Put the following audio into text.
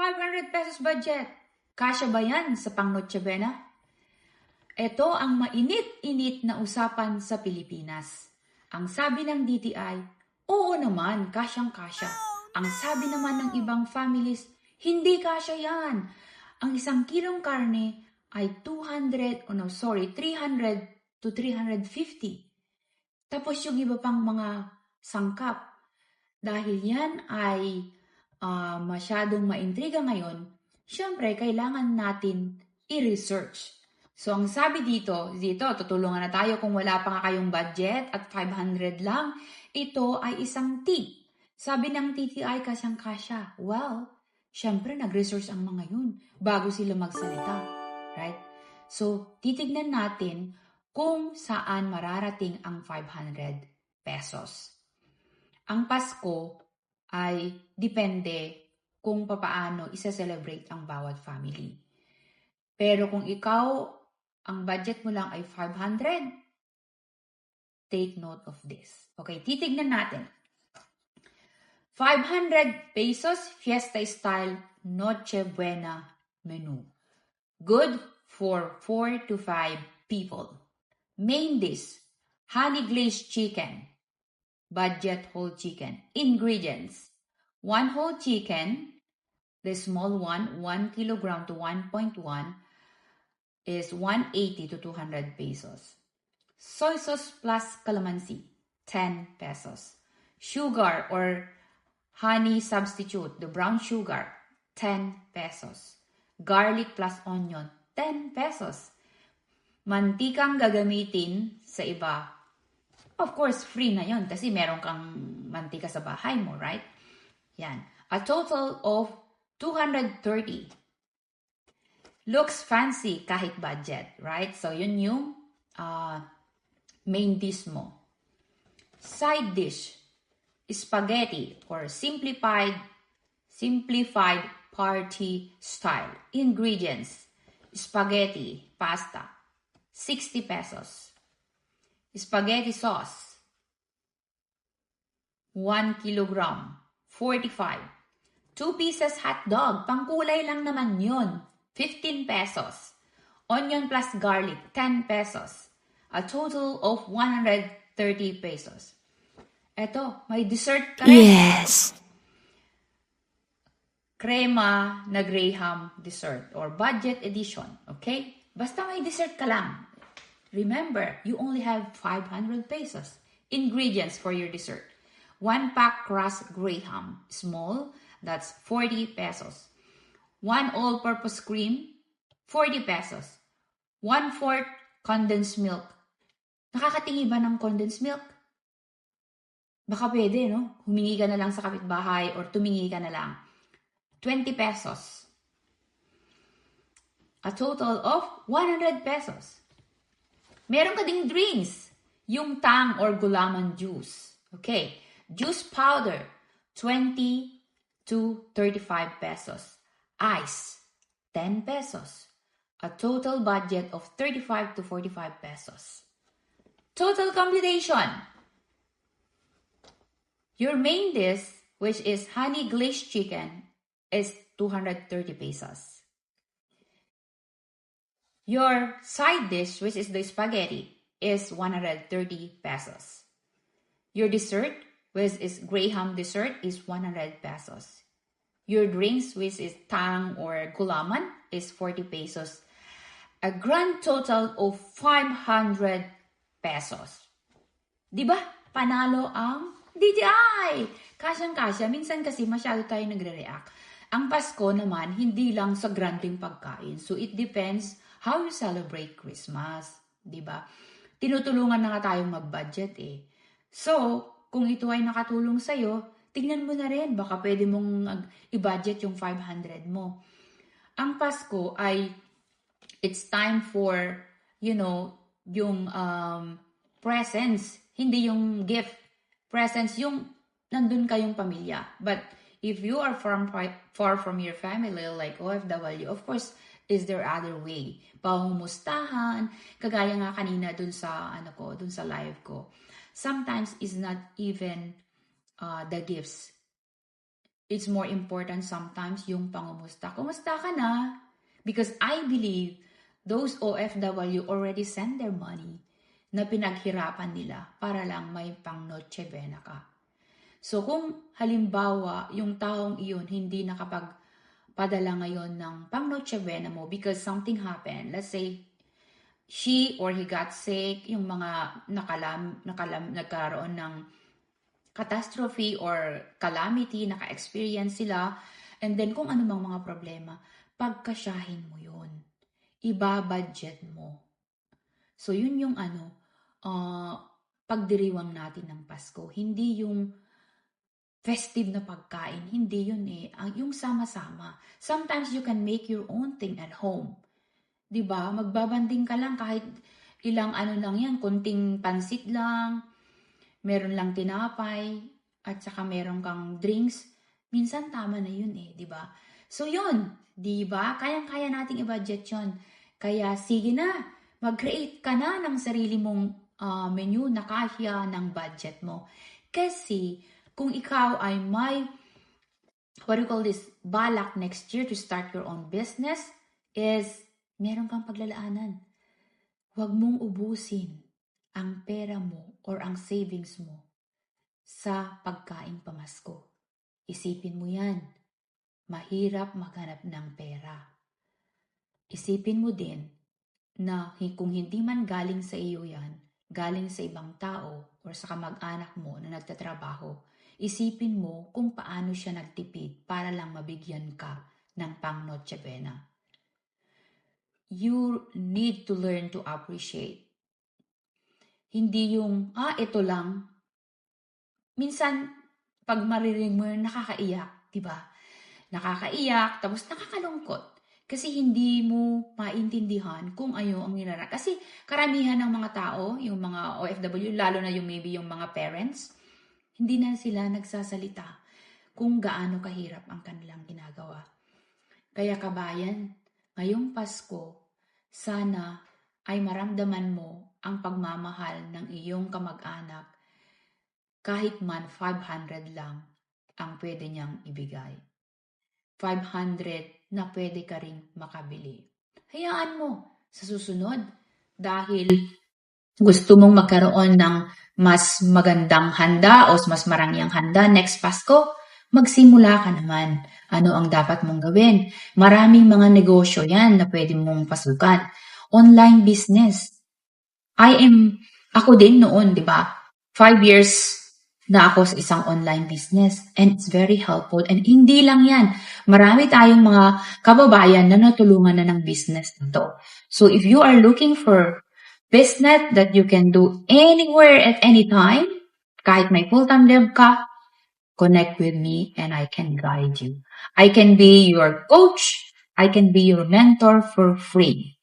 500 pesos budget. Kasya ba yan sa pang Noche Buena? Ito ang mainit-init na usapan sa Pilipinas. Ang sabi ng DTI, oo naman, kasyang-kasya. Ang sabi naman ng ibang families, hindi kasya yan. Ang isang kilong karne ay 300 to 350. Tapos yung iba pang mga sangkap. Dahil yan ay masyadong maintriga ngayon, syempre kailangan natin i-research. So ang sabi dito, tutulungan na tayo kung wala pa nga kayong budget at 500 lang. Ito ay isang tip. Sabi ng TTI kasyang-kasya. Well, syempre nag-research ang mga yun bago sila magsalita. Right? So titignan natin kung saan mararating ang 500 pesos. Ang Pasko ay depende kung papaano isa-celebrate ang bawat family. Pero kung ikaw, ang budget mo lang ay 500, take note of this. Okay, titignan natin. 500 pesos, fiesta style, Noche Buena menu. Good for 4 to 5 people. Main dish, honey glazed chicken. Budget whole chicken. Ingredients. 1 whole chicken, the small one, 1 kilogram to 1.1 is 180 to 200 pesos. Soy sauce plus calamansi, 10 pesos. Sugar or honey substitute, the brown sugar, 10 pesos. Garlic plus onion, 10 pesos. Mantikang gagamitin sa iba, of course, free na yon kasi meron kang mantika sa bahay mo, right? Yan. A total of 230. Looks fancy kahit budget, right? So, yun yung main dish mo. Side dish, spaghetti or simplified party style. Ingredients, spaghetti, pasta, 60 pesos. Spaghetti sauce, 1 kilogram, 45. 2 pieces hot dog, pangkulay lang naman yun, 15 pesos. Onion plus garlic, 10 pesos. A total of 130 pesos. Eto, may dessert ka rin. Yes. Crema na Graham dessert or budget edition, okay? Basta may dessert ka lang. Remember, you only have 500 pesos. Ingredients for your dessert. 1 pack crust Graham, small, that's 40 pesos. 1 all-purpose cream, 40 pesos. 1/4 condensed milk. Nakakatingi ba ng condensed milk? Baka pwede, no? Humingi ka na lang sa kapitbahay or tumingi ka na lang. 20 pesos. A total of 100 pesos. Meron ka ding drinks. Yung tang or gulaman juice. Okay. Juice powder, 20 to 35 pesos. Ice, 10 pesos. A total budget of 35 to 45 pesos. Total computation. Your main dish, which is honey glazed chicken, is 230 pesos. Your side dish, which is the spaghetti, is 130 pesos. Your dessert, which is Graham dessert, is 100 pesos. Your drinks, which is tang or gulaman, is 40 pesos. A grand total of 500 pesos. Diba? Panalo ang DTI! Kasyang-kasya. Minsan kasi masyado tayo nagre-react. Ang Pasko naman, hindi lang sa granding pagkain. So, it depends how you celebrate Christmas. Diba? Tinutulungan na nga tayong mag-budget eh. So, kung ito ay nakatulong sa'yo, tingnan mo na rin. Baka pwede mong i-budget yung 500 mo. Ang Pasko ay, it's time for, yung presents. Hindi yung gift. Presents, yung nandun kayong pamilya. But, if you are far from your family, like OFW, of course, is there other way? Pangumustahan, kagaya nga kanina dun sa live ko. Sometimes it's not even the gifts. it's more important sometimes yung pangumusta. Kumusta ka na? Because I believe those OFW already send their money na pinaghirapan nila para lang may pang Noche Buena ka. So kung halimbawa yung taong iyon hindi nakapagpadala ngayon ng pang Noche Buena mo because something happened, let's say she or he got sick, yung mga nagkaroon ng catastrophe or calamity, naka-experience sila, and then kung ano mang mga problema, pagkasyahin mo yun. Iba-budget mo. So yun yung pagdiriwang natin ng Pasko. Hindi yung festive na pagkain. Hindi yun eh. Yung sama-sama. Sometimes you can make your own thing at home. Diba? Magbabanding ka lang kahit ilang lang yan, kunting pansit lang, meron lang tinapay, at saka meron kang drinks. Minsan tama na yun eh, diba? So yun, diba? Kayang-kaya nating i-budget yun. Kaya sige na, mag-create ka na ng sarili mong menu na kasya ng budget mo. Kasi kung ikaw ay may, balak next year to start your own business, is meron kang paglalaanan. Huwag mong ubusin ang pera mo or ang savings mo sa pagkain pamasko. Isipin mo yan. Mahirap maghanap ng pera. Isipin mo din na kung hindi man galing sa iyo yan, galing sa ibang tao or sa kamag-anak mo na nagtatrabaho, isipin mo kung paano siya nagtipid para lang mabigyan ka ng pang Noche Buena. You need to learn to appreciate. Hindi yung, ito lang. Minsan, pag maririnig mo yun, nakakaiyak, diba? Nakakaiyak, tapos nakakalungkot. Kasi hindi mo maintindihan kung ano ang nilaran. Kasi karamihan ng mga tao, yung mga OFW, lalo na yung maybe yung mga parents, hindi na sila nagsasalita kung gaano kahirap ang kanilang ginagawa. Kaya kabayan, ngayong Pasko, sana ay maramdaman mo ang pagmamahal ng iyong kamag-anak kahit man 500 lang ang pwede niyang ibigay. 500 na pwede ka ring makabili. Hayaan mo sa susunod dahil gusto mong magkaroon ng mas magandang handa o mas marangyang handa next Pasko, magsimula ka naman. Ano ang dapat mong gawin? Maraming mga negosyo yan na pwede mong pasukan. Online business. Ako din noon, di ba? 5 years na ako sa isang online business and it's very helpful. And hindi lang yan. Marami tayong mga kababayan na natulungan na ng business nito. So if you are looking for business that you can do anywhere at any time, kahit may full-time job ka, connect with me and I can guide you. I can be your coach. I can be your mentor for free.